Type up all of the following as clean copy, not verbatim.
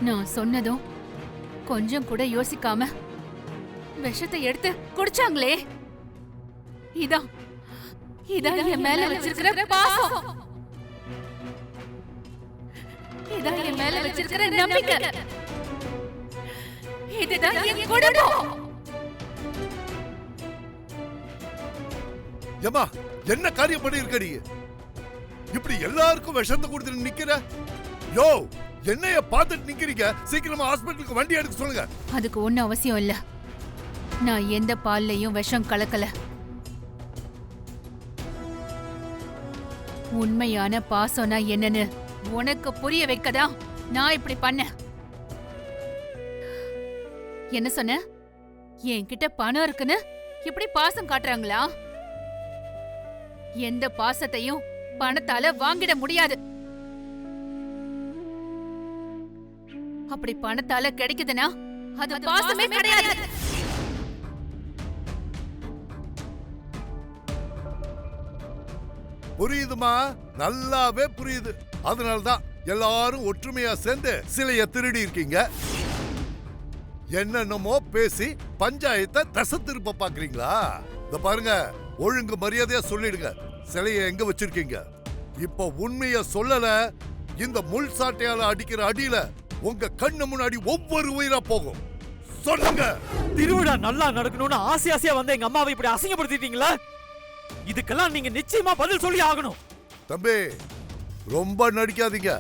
நான் சொன்னதும் கொஞ்சம் கூட யோசிக்காம விஷத்தை எடுத்து குடிச்சாங்களே. இதான் இதான் என் மேல வச்சிருக்கிற பாசம். இதான் என் மேல வச்சிருக்கிற நம்பிக்கை. இதுதான் என் குடும்பம். ஏமா என்ன காரியம் பண்ணி இருக்கடி? இப்படி எல்லாருக்கும் விஷத்தை கொடுத்துட்டு நிக்கிற? யோ, என்னைய பார்த்துட்டு நிக்கிறீங்க? சீக்கிரமா ஹாஸ்பிட்டலுக்கு வண்டி எடுக்க சொல்லுங்க. அதுக்கு ஒன்னும் அவசியம் இல்ல. நான் எந்த பால்லையும் விஷம் கலக்கல. உண்மையான பாசம்னா என்னன்னு உனக்கு புரிய வைக்கதான் நான் இப்படி பண்ண. என்ன சொன்ன? என்கிட்ட பணம் இருக்குன்னு இப்படி பாசம் காட்டுறாங்களா? எந்த பாசத்தையும் பணத்தால வாங்கிட முடியாது. அப்படி பணத்தால கிடைக்குதுன்னா அது பாசமே கிடையாது. புரியுதுமா? நல்லாவே புரியுது. அதனாலதான் எல்லாரும் ஒற்றுமையா சேர்ந்து சிலைய திருடி இருக்கீங்க. என்னென்னமோ பேசி பஞ்சாயத்தை தசை திருப்ப பாக்குறீங்களா? இத பாருங்க, ஒழுங்கு மரியாதையா சொல்லிடுங்க, சிலைய எங்க வச்சிருக்கீங்க? இப்ப உண்மைய சொல்லல, இந்த முள் சாட்டையால அடிக்கிற அடியில உங்க கண்ணு முன்னாடி ஒவ்வொரு உயிரா போகும். சொல்லுங்க. திருவிழா நல்லா நடக்கணும்னு ஆசையா வந்த எங்க அம்மாவை இப்படி அசிங்கப்படுத்திட்டீங்களா? இதுக்கெல்லாம் நீங்க நிச்சயமா பதில் சொல்லி ஆகணும். தம்பி, ரொம்ப நடிக்காதீங்க.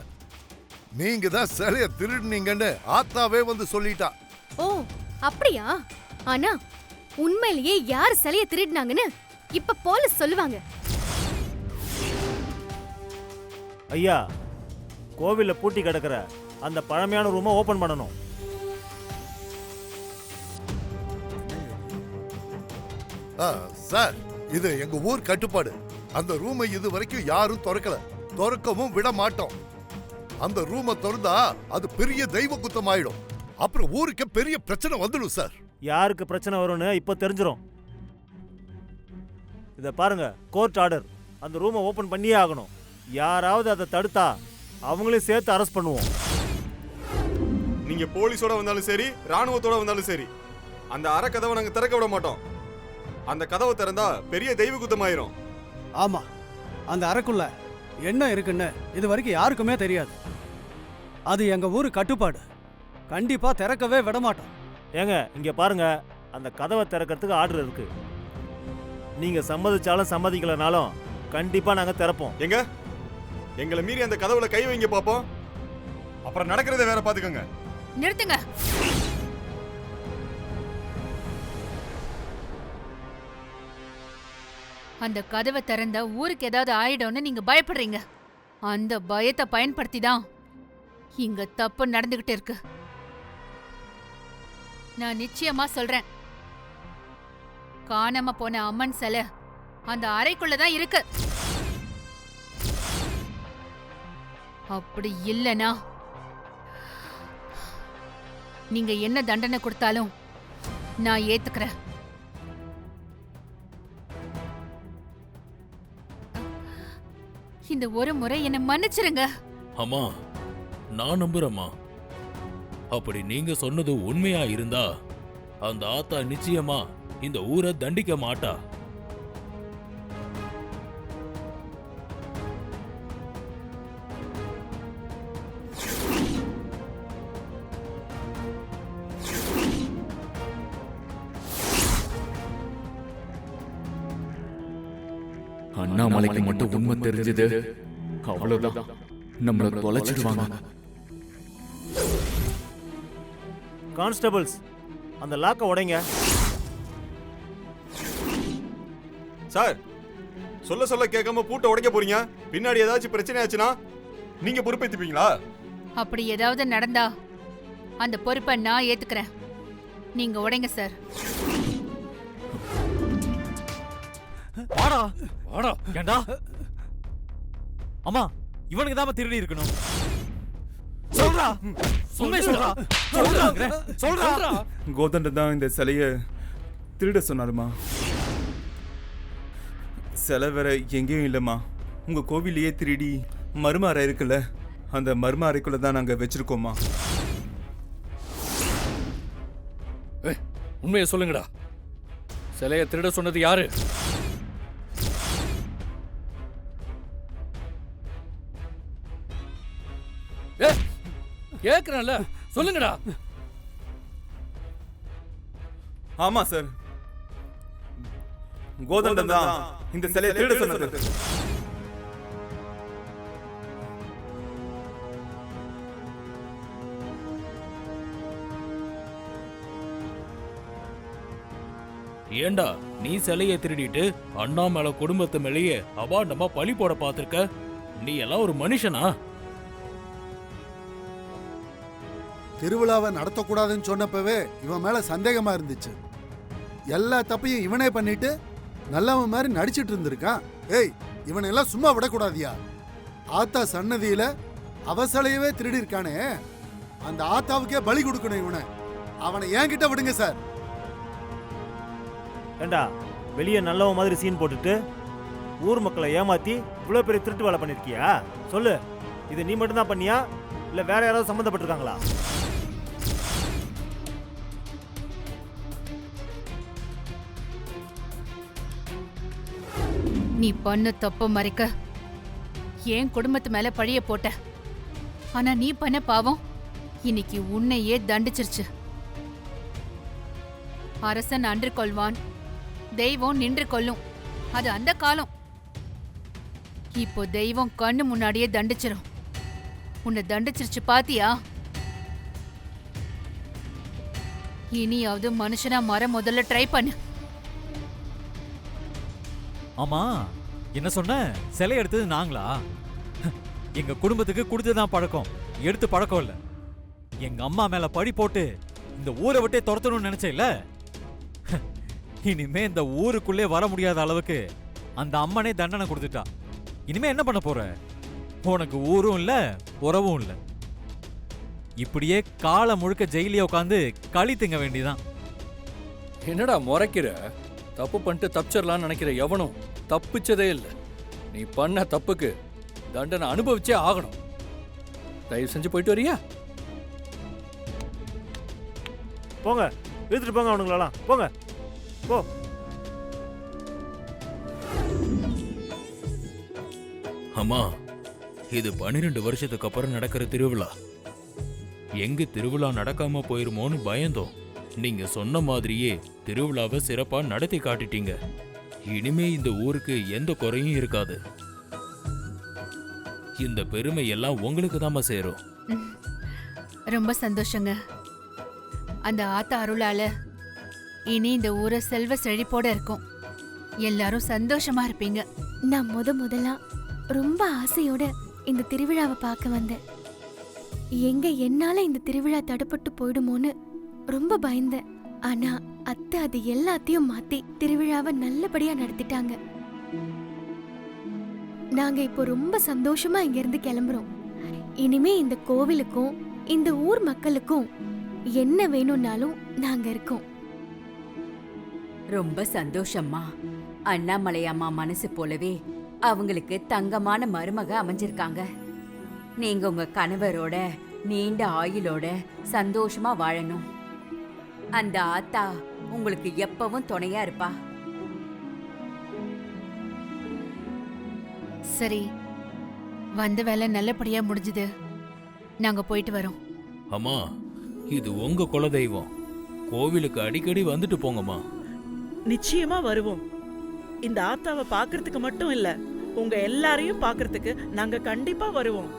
நீங்க தான் சிலைய திருடுனீங்கன்னு ஆத்தாவே வந்து சொல்லிட்டா. ஓ, அப்படியா? ஆனா உண்மையிலேயே யார் சிலைய திருடினாங்கன்னு இப்ப போலீஸ் சொல்லுவாங்க. ஐயா, கோவில்ல பூட்டி கிடக்குற அந்த பழமையான ரூமை ஓபன் பண்ணணும். சார், இது எங்க ஊர் கட்டுப்பாடு. அந்த ரூமை இது வரைக்கும் யாரும் திறக்கல, திறக்கவும் விட மாட்டோம். அந்த ரூமை திறந்தா அது பெரிய தெய்வ குத்தம் ஆயிடும். அப்புறம் ஊருக்கு பெரிய பிரச்சனை வந்துடும் சார். யாருக்கு பிரச்சனை வரும்னு இப்ப தெரிஞ்சிடும். இத பாருங்க, கோர்ட் ஆர்டர். அந்த ரூமை ஓபன் பண்ணியே ஆகணும். யாராவது அதை தடுத்தா அவங்களையும் சேர்த்து அரெஸ்ட் பண்ணுவோம். நீங்க போலீஸோட வந்தாலும் சரி, ராணுவத்தோட வந்தாலும் சரி, அந்த அறை கதவை நாங்க திறக்க விட மாட்டோம். அந்த கதவை திறந்தா பெரிய தெய்வ குத்தமாயிரும். ஆமா, அந்த அறைக்குள்ள என்ன இருக்குன்னு இது வரைக்கும் யாருக்குமே தெரியாது. அது எங்க ஊரு கட்டுப்பாடு. கண்டிப்பா திறக்கவே விட மாட்டோம். ஏங்க, இங்க பாருங்க, அந்த கதவை திறக்கிறதுக்கு ஆர்டர் இருக்கு. நீங்க சம்மதிச்சாலும் சம்மதிக்கலனாலும் கண்டிப்பா நாங்க திறப்போம். எங்க எங்களை மீறி அந்த கதவுல கை வைங்க பாப்போம். அப்புறம் நடக்கிறத வேற பாத்துக்கோங்க. நிறுத்துங்க. அந்த கதவை திறந்தா ஊருக்கு ஏதாவது ஆயிடும்னு நீங்க பயப்படுறீங்க. அந்த பயத்தை பயன்படுத்தி தான் இங்க தப்பு நடந்துகிட்டு இருக்கு. நான் நிச்சயமா சொல்றேன், காணாம போன அம்மன் சிலை அந்த அறைக்குள்ளதான் இருக்கு. அப்படி இல்லனா நீங்க என்ன தண்டனை கொடுத்தாலும் நான் ஏத்துக்கிறேன். இந்த ஒரு முறை என்ன மன்னிச்சிருங்க. அம்மா, நான் நம்புறேம்மா. அப்படி நீங்க சொன்னது உண்மையா இருந்தா அந்த ஆத்தா நிச்சயமா இந்த ஊரை தண்டிக்க மாட்டா. அண்ணாமலைக்கு மட்டும் உண்மை தெரிஞ்சது, அவ்வளவுதான், நம்மள தொலைச்சிடுவாங்க. கான்ஸ்டபிள்ஸ், அந்த லாக்க உடைங்க. சார், சொல்ல சொல்ல கேட்காம பூட்டை உடைக்க போறீங்க. பின்னாடி ஏதாச்சும் பிரச்சனை ஆச்சுன்னா நீங்க பொறுப்பேத்துப்பீங்களா? அப்படி ஏதாவது நடந்தா அந்த பொறுப்பை நான் ஏத்துக்கிறேன். நீங்க உடைங்க சார். வாடா வாடா. ஏண்டா அம்மா, இவனுக்கு தான் திருடி இருக்கணும். சொல்றா, உண்மை சொல்றா. சொல்றா. கோதண்ட தான் இந்த சிலைய திருட சொன்னாருமா. சிலை வேற எங்கேயும் இல்லைம்மா. உங்க கோவிலையே திருடி மர்ம அறை இருக்குல்ல, அந்த மர்ம அறைக்குள்ள தான் நாங்க வச்சிருக்கோம்மா. உண்மையை சொல்லுங்கடா. சிலையை திருட சொன்னது யாரு? கேக்குறேன்ல, சொல்லுங்கடா. ஆமா சார், கோதண்டம் தான் இந்த சிலையை திருட சொன்னது. ஏண்டா நீ சிலையை திருடிட்டு அண்ணாமலை குடும்பத்து மேலேயே அபாண்டமா பழி போட பாத்திருக்க? நீ எல்லாம் ஒரு மனுஷனா? திருவிழாவை நடத்தக்கூடாதுன்னு சொன்னப்பவே இவன் மேல சந்தேகமா இருந்துச்சு. எல்லா தப்பையும் இவனே பண்ணிட்டு நல்லவன் மாதிரி நடிச்சிட்டு இருந்திருக்கான். ஏய், இவனை எல்லாம் சும்மா விடக்கூடாதியா? ஆத்தா சன்னதியில அவசலையவே திருடி இருக்கானே, அந்த ஆத்தாவுக்கே பலி கொடுக்கணும் இவனை. அவனை என்கிட்ட விடுங்க சார். ஏண்டா வெளியே நல்லவன் மாதிரி சீன் போட்டுட்டு ஊர் மக்களை ஏமாத்தி இவ்வளோ பெரிய திருட்டு வேலை பண்ணிருக்கியா? சொல்லு, இது நீ மட்டும்தான் பண்ணியா இல்ல வேற யாராவது சம்மந்தப்பட்டிருக்காங்களா? நீ பண்ண தப்ப மறைக்க என் குடும்பத்து மேல பழிய போட்ட. ஆனா நீ பண்ண பாவம் இன்னைக்கு உன்னையே தண்டிச்சிருச்சு. அரசன் அன்று கொள்வான், தெய்வம் நின்று கொள்ளும். அது அந்த காலம். இப்போ தெய்வம் கண்ணு முன்னாடியே தண்டிச்சிரும். உன்னை தண்டிச்சிருச்சு பாத்தியா? இனியாவது மனுஷனா மாற முதல்ல ட்ரை பண்ணு. ஆமா, என்ன சொன்ன? சிலை எடுத்தது நாங்களா? எங்க குடும்பத்துக்கு கொடுத்துதான் பழக்கம், எடுத்து பழக்கம் இல்ல. எங்க அம்மா மேல பழி போட்டு இந்த ஊரை விட்டே துரத்தணும்னு நினைச்சேல்ல? இனிமே இந்த ஊருக்குள்ளே வர முடியாத அளவுக்கு அந்த அம்மனே தண்டனை கொடுத்துட்டா. இனிமே என்ன பண்ண போற? உனக்கு ஊரும் இல்ல, உறவும் இல்ல. இப்படியே காலம் முழுக்க ஜெயிலே உட்காந்து களி திங்க வேண்டியதான். என்னடா முறைக்கிற? தப்பு பண்ணிட்டு தப்பிச்சிடலான்னு நினைக்கிற எவனும் தப்பிச்சதே இல்லை. நீ பண்ண தப்புக்கு தண்டனை அனுபவிச்சே ஆகணும். தயவு செஞ்சு போயிட்டு வரியா? போங்க, இழுத்துட்டு போங்க அவனுங்களெல்லாம். போங்க போ. அம்மா, இது 12 வருஷத்துக்கு அப்புறம் நடக்கிற திருவிழா. எங்க திருவிழா நடக்காம போயிருமோன்னு பயந்தோம். நீங்க சொன்ன மாதிரியே திருவிழாவை சிறப்பா நடத்தி காட்டிட்டீங்க. இனிமே இந்த ஊருக்கு எந்த குறையும் இருக்காது. இந்த பெருமை எல்லாம் உங்களுக்கு தாமா சேரும். ரொம்ப சந்தோஷங்க. அந்த ஆத்தா அருளால இனி இந்த ஊரை செல்வ செழிப்போட இருக்கும். எல்லாரும் சந்தோஷமா இருப்பீங்க. நான் முதலா ரொம்ப ஆசையோட இந்த திருவிழாவை பார்க்க வந்தேன். என்னால இந்த திருவிழா தடுப்பட்டு போயிடுமோன்னு ரொம்ப பயந்தேன். ஆனா அத்தை அது எல்லாத்தையும் மாத்தி திருவிழாவை நல்லபடியா நடத்திட்டாங்க. நாங்க இப்போ ரொம்ப சந்தோஷமா இங்க இருந்து கிளம்புறோம். இனிமே இந்த கோவிலுக்கும் இந்த ஊர் மக்களுக்கும் என்ன வேணும்னாலும் நாங்க இருக்கோம். ரொம்ப சந்தோஷம்மா. அண்ணாமலை அம்மா மனசு போலவே அவங்களுக்கு தங்கமான மருமக அமைஞ்சிருக்காங்க. நீங்க உங்க கணவரோட நீண்ட ஆயுளோட சந்தோஷமா வாழணும். அந்த ஆத்தா உங்களுக்கு எப்பவும் துணையா இருப்பா. சரி, வந்த வேலை நல்லபடியா முடிஞ்சது. நாங்க போயிட்டு வரோம். அம்மா, இது உங்க குலதெய்வம். கோவிலுக்கு அடிக்கடி வந்துட்டு போங்கம்மா. நிச்சயமா வருவோம். இந்த ஆத்தாவை பாக்குறதுக்கு மட்டும் இல்ல, உங்க எல்லாரையும் பாக்குறதுக்கு நாங்க கண்டிப்பா வருவோம்.